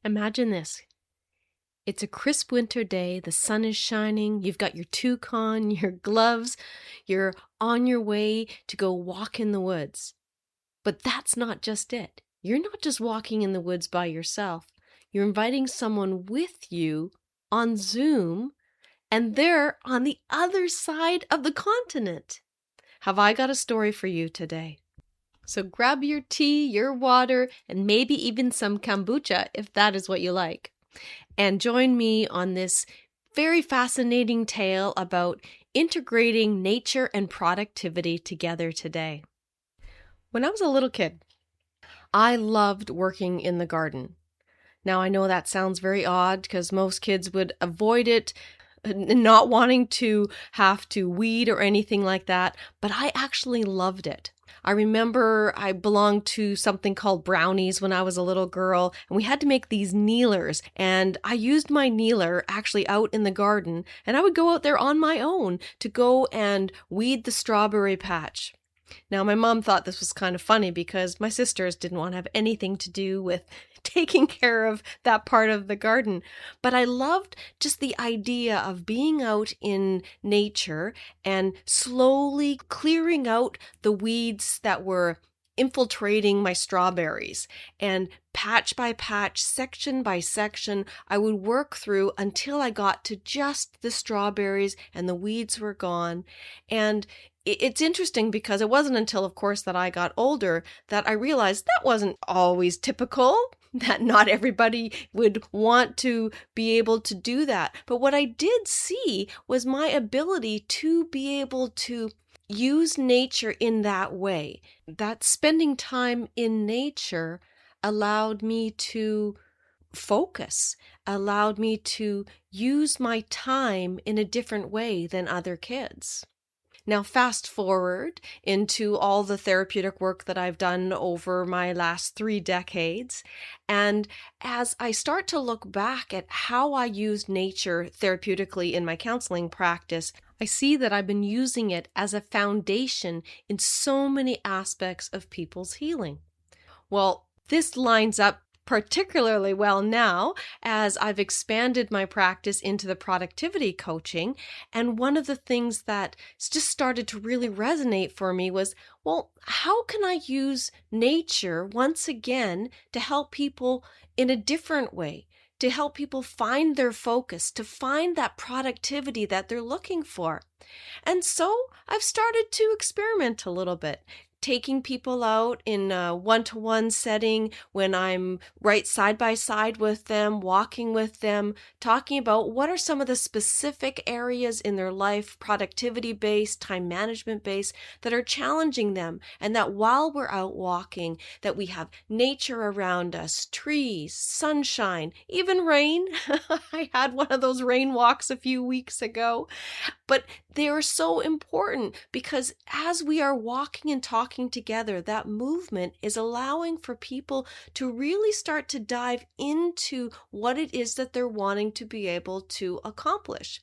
Imagine this. It's a crisp winter day, the sun is shining, you've got your toucan, your gloves, you're on your way to go walk in the woods. But that's not just it. You're not just walking in the woods by yourself. You're inviting someone with you on Zoom, and they're on the other side of the continent. Have I got a story for you today? So grab your tea, your water, and maybe even some kombucha if that is what you like. And join me on this very fascinating tale about integrating nature and productivity together today. When I was a little kid, I loved working in the garden. Now, I know that sounds very odd because most kids would avoid it, not wanting to have to weed or anything like that, but I actually loved it. I remember I belonged to something called brownies when I was a little girl, and we had to make these kneelers, and I used my kneeler actually out in the garden, and I would go out there on my own to go and weed the strawberry patch. Now, my mom thought this was kind of funny because my sisters didn't want to have anything to do with taking care of that part of the garden. But I loved just the idea of being out in nature and slowly clearing out the weeds that were infiltrating my strawberries. And patch by patch, section by section, I would work through until I got to just the strawberries and the weeds were gone. And it's interesting because it wasn't until, of course, that I got older that I realized that wasn't always typical, that not everybody would want to be able to do that. But what I did see was my ability to be able to use nature in that way. That spending time in nature allowed me to focus, allowed me to use my time in a different way than other kids. Now, fast forward into all the therapeutic work that I've done over my last 3 decades. And as I start to look back at how I used nature therapeutically in my counseling practice, I see that I've been using it as a foundation in so many aspects of people's healing. Well, this lines up particularly well now as I've expanded my practice into the productivity coaching. And one of the things that just started to really resonate for me was, well, how can I use nature once again to help people in a different way? To help people find their focus, to find that productivity that they're looking for. And so I've started to experiment a little bit, taking people out in a one-to-one setting when I'm right side by side with them, walking with them, talking about what are some of the specific areas in their life, productivity-based, time management-based, that are challenging them. And that while we're out walking, that we have nature around us, trees, sunshine, even rain. I had one of those rain walks a few weeks ago. But they are so important because as we are walking and talking together, that movement is allowing for people to really start to dive into what it is that they're wanting to be able to accomplish.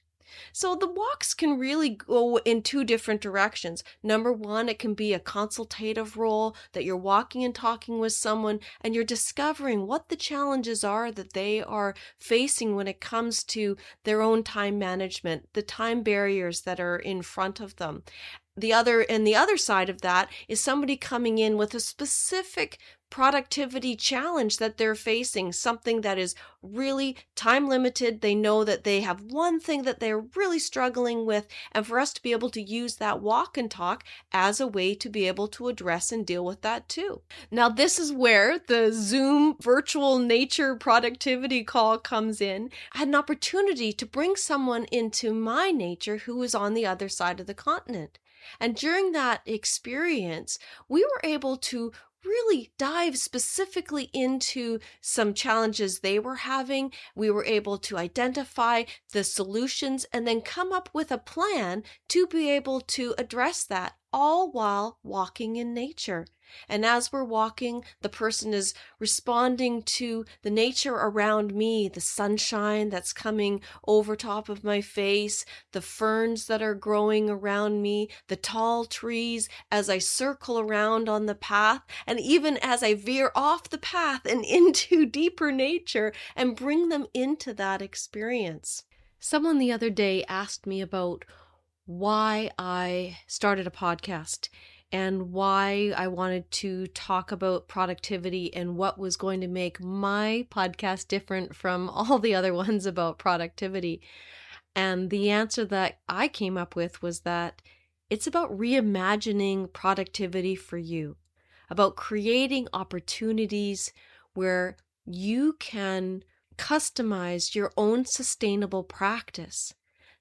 So the walks can really go in 2 different directions. Number one, it can be a consultative role that you're walking and talking with someone and you're discovering what the challenges are that they are facing when it comes to their own time management, the time barriers that are in front of them. The other side of that is somebody coming in with a specific productivity challenge that they're facing, something that is really time limited. They know that they have one thing that they're really struggling with, and for us to be able to use that walk and talk as a way to be able to address and deal with that too. Now, this is where the Zoom virtual nature productivity call comes in. I had an opportunity to bring someone into my nature who was on the other side of the continent. And during that experience, we were able to really dive specifically into some challenges they were having. We were able to identify the solutions and then come up with a plan to be able to address that all while walking in nature. And as we're walking, the person is responding to the nature around me, the sunshine that's coming over top of my face, the ferns that are growing around me, the tall trees as I circle around on the path, and even as I veer off the path and into deeper nature and bring them into that experience. Someone the other day asked me about why I started a podcast and why I wanted to talk about productivity and what was going to make my podcast different from all the other ones about productivity. And the answer that I came up with was that it's about reimagining productivity for you, about creating opportunities where you can customize your own sustainable practice,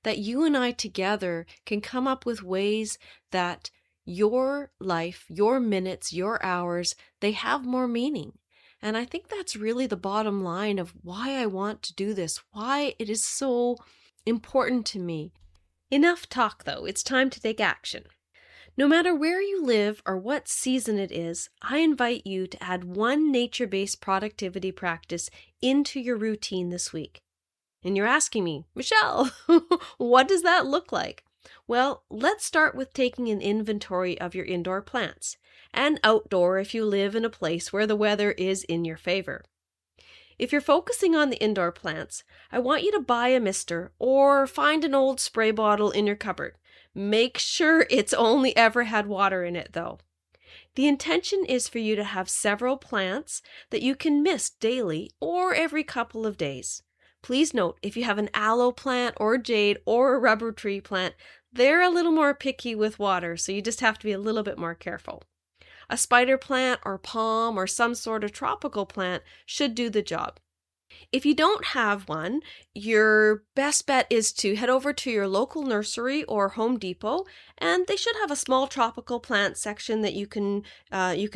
that you and I together can come up with ways that your life, your minutes, your hours, they have more meaning. And I think that's really the bottom line of why I want to do this, why it is so important to me. Enough talk though, it's time to take action. No matter where you live or what season it is, I invite you to add one nature-based productivity practice into your routine this week. And you're asking me, Michelle, what does that look like? Well, let's start with taking an inventory of your indoor plants, and outdoor if you live in a place where the weather is in your favor. If you're focusing on the indoor plants, I want you to buy a mister or find an old spray bottle in your cupboard. Make sure it's only ever had water in it though. The intention is for you to have several plants that you can mist daily or every couple of days. Please note, if you have an aloe plant or jade or a rubber tree plant, they're a little more picky with water, so you just have to be a little bit more careful. A spider plant or palm or some sort of tropical plant should do the job. If you don't have one, your best bet is to head over to your local nursery or Home Depot, and they should have a small tropical plant section that you can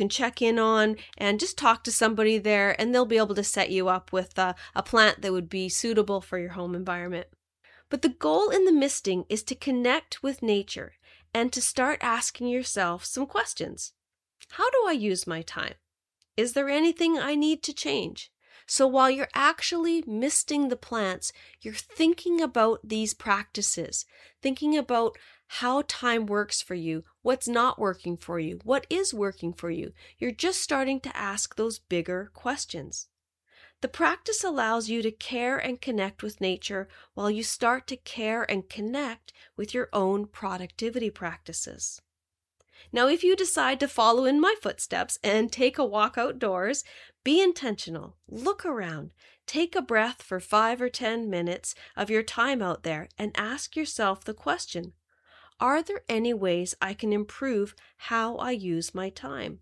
check in on and just talk to somebody there, and they'll be able to set you up with a plant that would be suitable for your home environment. But the goal in the misting is to connect with nature and to start asking yourself some questions. How do I use my time? Is there anything I need to change? So while you're actually misting the plants, you're thinking about these practices, thinking about how time works for you, what's not working for you, what is working for you. You're just starting to ask those bigger questions. The practice allows you to care and connect with nature while you start to care and connect with your own productivity practices. Now, if you decide to follow in my footsteps and take a walk outdoors, be intentional, look around, take a breath for 5 or 10 minutes of your time out there and ask yourself the question, are there any ways I can improve how I use my time?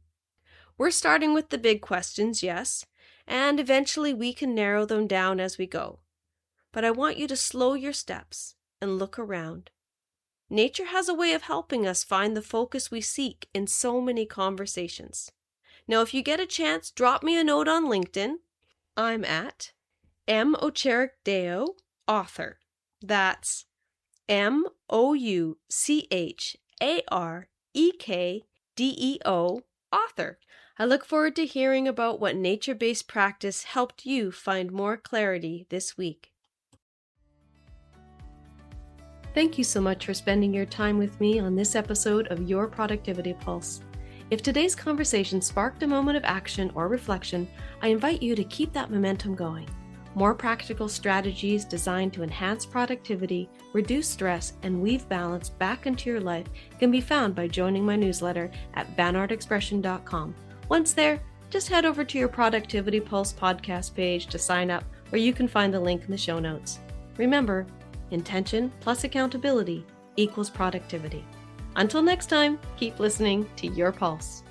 We're starting with the big questions, yes, and eventually we can narrow them down as we go. But I want you to slow your steps and look around. Nature has a way of helping us find the focus we seek in so many conversations. Now, if you get a chance, drop me a note on LinkedIn. I'm at Moucherikdeo, author. That's Moucherekdeo, author. I look forward to hearing about what nature-based practice helped you find more clarity this week. Thank you so much for spending your time with me on this episode of Your Productivity Pulse. If today's conversation sparked a moment of action or reflection, I invite you to keep that momentum going. More practical strategies designed to enhance productivity, reduce stress, and weave balance back into your life can be found by joining my newsletter at banartexpression.com. Once there, just head over to your Productivity Pulse podcast page to sign up, or you can find the link in the show notes. Remember, intention plus accountability equals productivity. Until next time, keep listening to your pulse.